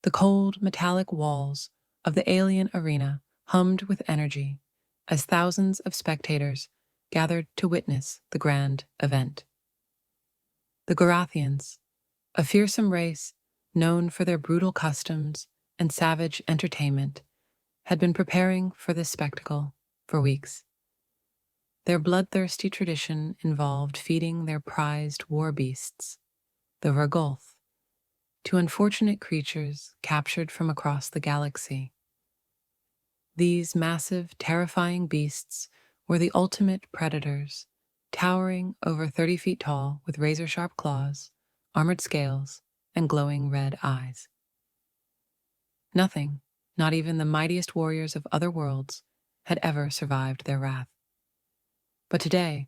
The cold, metallic walls of the alien arena hummed with energy as thousands of spectators gathered to witness the grand event. The Garathians, a fearsome race known for their brutal customs and savage entertainment, had been preparing for this spectacle for weeks. Their bloodthirsty tradition involved feeding their prized war beasts, the Ragolth, to unfortunate creatures captured from across the galaxy. These massive, terrifying beasts were the ultimate predators, towering over 30 feet tall with razor-sharp claws, armored scales, and glowing red eyes. Nothing, not even the mightiest warriors of other worlds, had ever survived their wrath. But today,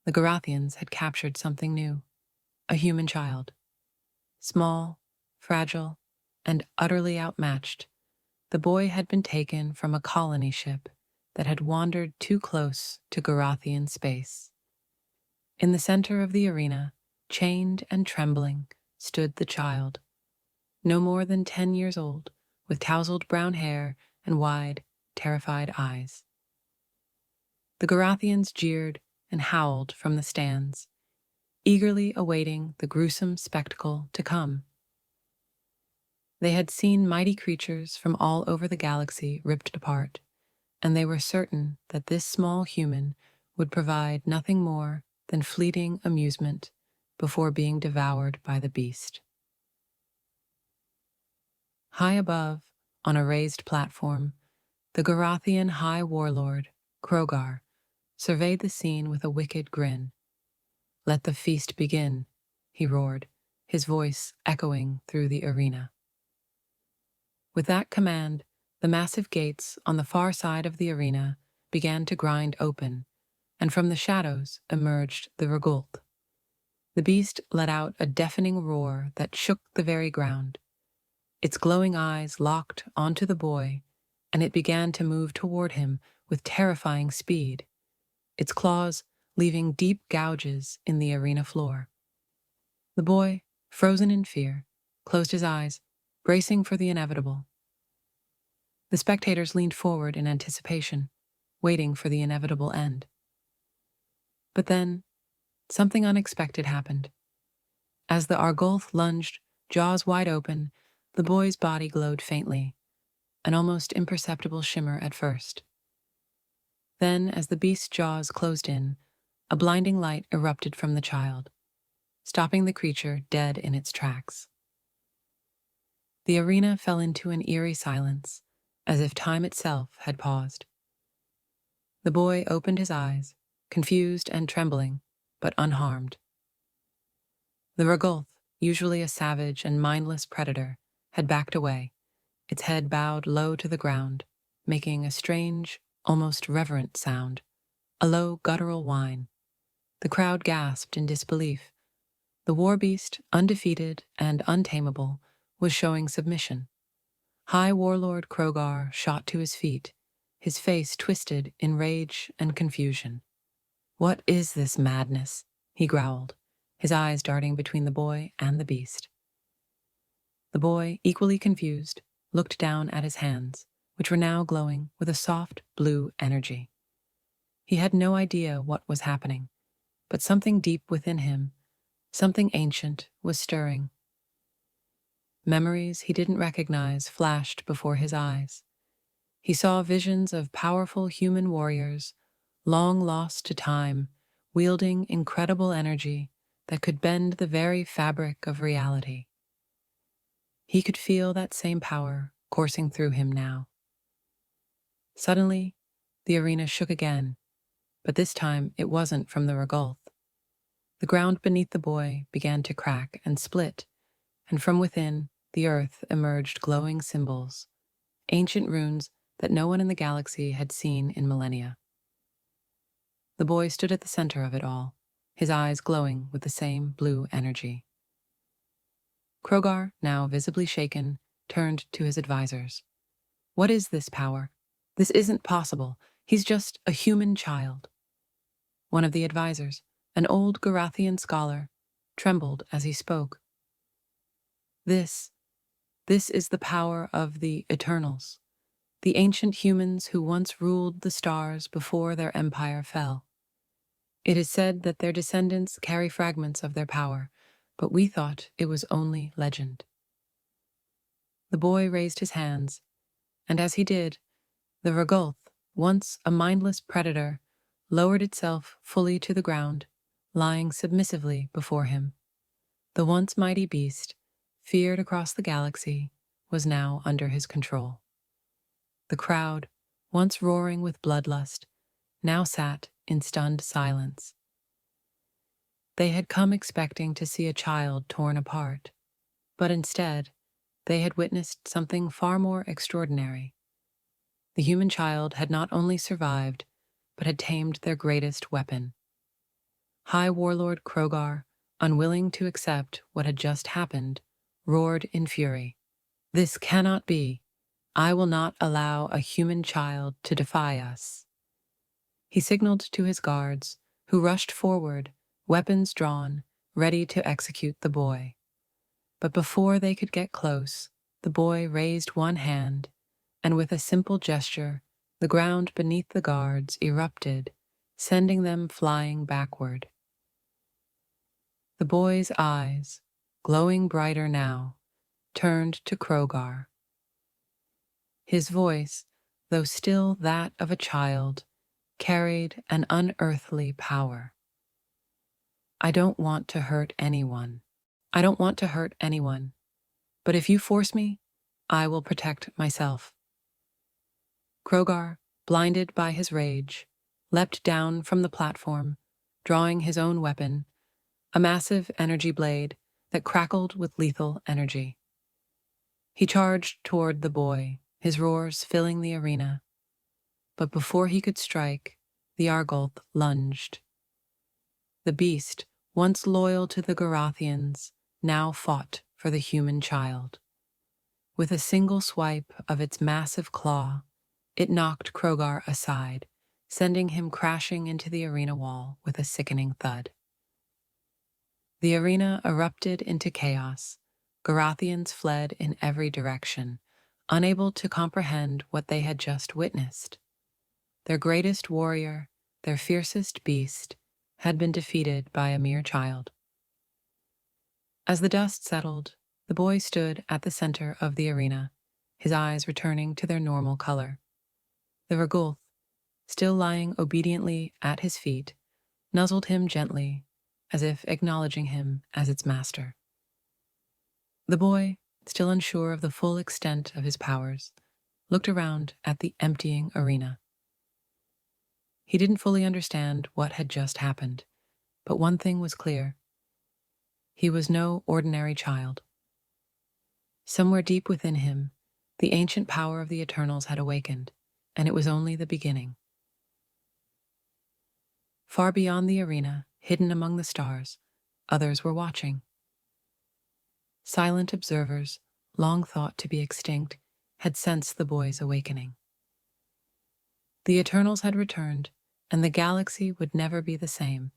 the Garathians had captured something new, a human child. Small, fragile, and utterly outmatched, the boy had been taken from a colony ship that had wandered too close to Garathian space. In the center of the arena, chained and trembling, stood the child, no more than 10 years old, with tousled brown hair and wide, terrified eyes. The Garathians jeered and howled from the stands, eagerly awaiting the gruesome spectacle to come. They had seen mighty creatures from all over the galaxy ripped apart, and they were certain that this small human would provide nothing more than fleeting amusement before being devoured by the beast. High above, on a raised platform, the Garathian High Warlord, Krogar, surveyed the scene with a wicked grin. "Let the feast begin," he roared, his voice echoing through the arena. With that command, the massive gates on the far side of the arena began to grind open, and from the shadows emerged the Ragult. The beast let out a deafening roar that shook the very ground. Its glowing eyes locked onto the boy, and it began to move toward him with terrifying speed, its claws leaving deep gouges in the arena floor. The boy, frozen in fear, closed his eyes, bracing for the inevitable. The spectators leaned forward in anticipation, waiting for the inevitable end. But then, something unexpected happened. As the Argolth lunged, jaws wide open, the boy's body glowed faintly, an almost imperceptible shimmer at first. Then, as the beast's jaws closed in, a blinding light erupted from the child, stopping the creature dead in its tracks. The arena fell into an eerie silence, as if time itself had paused. The boy opened his eyes, confused and trembling, but unharmed. The Ragolth, usually a savage and mindless predator, had backed away, its head bowed low to the ground, making a strange, almost reverent sound, a low guttural whine. The crowd gasped in disbelief. The war beast, undefeated and untamable, was showing submission. High Warlord Krogar shot to his feet, his face twisted in rage and confusion. "What is this madness?" he growled, his eyes darting between the boy and the beast. The boy, equally confused, looked down at his hands, which were now glowing with a soft blue energy. He had no idea what was happening, but something deep within him, something ancient, was stirring. Memories he didn't recognize flashed before his eyes. He saw visions of powerful human warriors, long lost to time, wielding incredible energy that could bend the very fabric of reality. He could feel that same power coursing through him now. Suddenly, the arena shook again, but this time it wasn't from the Ragolth. The ground beneath the boy began to crack and split, and from within, the earth emerged glowing symbols, ancient runes that no one in the galaxy had seen in millennia. The boy stood at the center of it all, his eyes glowing with the same blue energy. Krogar, now visibly shaken, turned to his advisors. "What is this power? This isn't possible. He's just a human child." One of the advisors, an old Garathian scholar, trembled as he spoke. This This is the power of the Eternals, the ancient humans who once ruled the stars before their empire fell. It is said that their descendants carry fragments of their power, but we thought it was only legend. The boy raised his hands, and as he did, the Ragulth, once a mindless predator, lowered itself fully to the ground, lying submissively before him. The once mighty beast, feared across the galaxy, was now under his control. The crowd, once roaring with bloodlust, now sat in stunned silence. They had come expecting to see a child torn apart, but instead, they had witnessed something far more extraordinary. The human child had not only survived, but had tamed their greatest weapon. High Warlord Krogar, unwilling to accept what had just happened, roared in fury. "This cannot be. I will not allow a human child to defy us." He signaled to his guards, who rushed forward, weapons drawn, ready to execute the boy. But before they could get close, the boy raised one hand, and with a simple gesture, the ground beneath the guards erupted, sending them flying backward. The boy's eyes, glowing brighter now, turned to Krogar. His voice, though still that of a child, carried an unearthly power. "I don't want to hurt anyone. I don't want to hurt anyone. But if you force me, I will protect myself." Krogar, blinded by his rage, leapt down from the platform, drawing his own weapon, a massive energy blade that crackled with lethal energy. He charged toward the boy, his roars filling the arena. But before he could strike, the Argulth lunged. The beast, once loyal to the Garathians, now fought for the human child. With a single swipe of its massive claw, it knocked Krogar aside, sending him crashing into the arena wall with a sickening thud. The arena erupted into chaos. Garathians fled in every direction, unable to comprehend what they had just witnessed. Their greatest warrior, their fiercest beast, had been defeated by a mere child. As the dust settled, the boy stood at the center of the arena, his eyes returning to their normal color. The Ragulth, still lying obediently at his feet, nuzzled him gently, as if acknowledging him as its master. The boy, still unsure of the full extent of his powers, looked around at the emptying arena. He didn't fully understand what had just happened, but one thing was clear. He was no ordinary child. Somewhere deep within him, the ancient power of the Eternals had awakened, and it was only the beginning. Far beyond the arena, hidden among the stars, others were watching. Silent observers, long thought to be extinct, had sensed the boy's awakening. The Eternals had returned, and the galaxy would never be the same,